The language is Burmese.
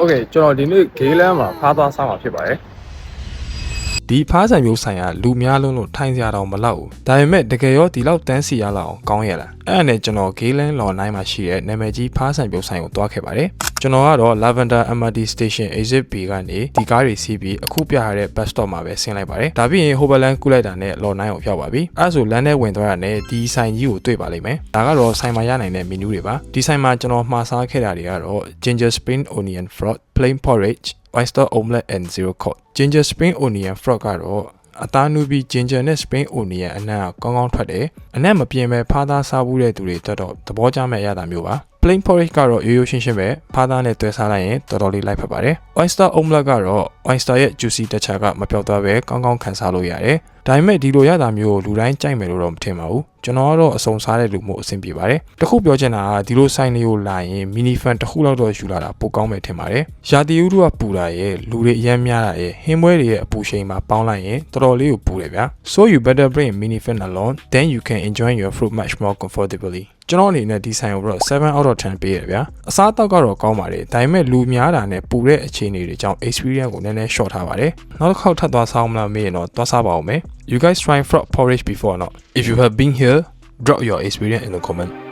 Okay ကျွန်တော်ဒီနေ့ဂေးလမ်းမှာဖားသွားစားမှာဖြစ်ပါတယ်ဒီဖားဆန်မျိုးဆိုင်ကလူများလုံးလို့ထိုင်စရာတော့မလောက်ဘူးဒါပေမဲ့တကယ်ရောဒီလောက်တန်းစီရလောက်အောင်ကောင်းရလားအဲ့ဒါနဲ့ကျွန်တော်ဂေးလန်းလော်နိုင်မှာရှိတဲ့နာမည်ကြီးဖားဆန်မျိုးဆိုင်ကိုတွားခဲ့ပါတယ်ကျွန်တော်ကတော့ Lavender MRT Station Exit B ကနေဒီကားတွေစီးပြီးအခုပြရတဲ့ bus stop မှာပဲဆင်းလိုက်ပါတယ်ဒါပြီးရင် Hoberland ကူးလိုက်တာနဲ့လော်နိုင်ကိုရောက်ပါပြီအဲ့ဆိုလမ်းထဲဝင်သွားတာနဲ့ဒီဆိုင်ကြီးကိုတွေ့ပါလိမ့်မယ်ဒါကတော့ဆိုင်မှာရနိုင်တဲ့ menu တွေပါဒီဆိုင်မှာကျွန်တော်မှာစားခဲ့တာတွေကတော့ ginger spring onion frog plain porridge oyster omelette and zero cod ginger spring onion frog ကတော့အသားနူးပြီး ginger နဲ့ spring onion အနံ့ကောင်းကောင်းထွက်တယ်အနံ့မပြင်းပဲဖားသားစားဘူးတဲ့သူတွေတော့သဘောကျမဲ့ရတာမျိုးပါ plain porridge ကတော့ရိုးရိုးရှင်းရှင်းပဲဖားသားနဲ့တွဲစားလိုက်ရင်တော်တော်လေးလိုက်ဖက်ပါတယ် oyster omelette ကတော့ oyster ရဲ့ juicy texture ကမပြောက်သွားပဲကောင်းကောင်းခံစားလို့ရတယ်ဒါပေမဲ့ဒီလိုရတာမျိုးကိုလူတိုင်းကြိုက်မယ်လို့တော့မထင်ပါဘူးကျွန်တော်ကတော့အစုံစားတဲ့လူမျိုးအဆင်ပြေပါတယ်တခုပြောချင်တာကဒီလိုဆိုင်လေးကိုလာရင် mini fan တစ်ခုလောက်တော့ယူလာတာပိုကောင်းမယ်ထင်ပါတယ်ရာသီဥတုကပူတာရဲ့လူတွေအများများတာရဲ့ဟင်းပွဲတွေရဲ့အပူချိန်မှာပေါင်းလိုက်ရင်တော်တော်လေးကိုပူတယ်ဗျာ so you better bring mini fan along then you can enjoy your fruit much more comfortably ကျွန်တော်အနေနဲ့ဒီဆိုင်ကိုတော့7 out of 10ပေးရဗျာအစားအသောက်ကတော့ကောင်းပါတယ်ဒါပေမဲ့လူများတာနဲ့ပူတဲ့အခြေအနေတွေကြောင့် experience ကိုနည်းနည်း short ထားပါတယ်နောက်တစ်ခေါက်ထပ်သွားစားအောင်မလားမေးရင်တော့သွားစားပါဦးမယ်You guys try frog porridge before or not? If you have been here, drop your experience in the comment.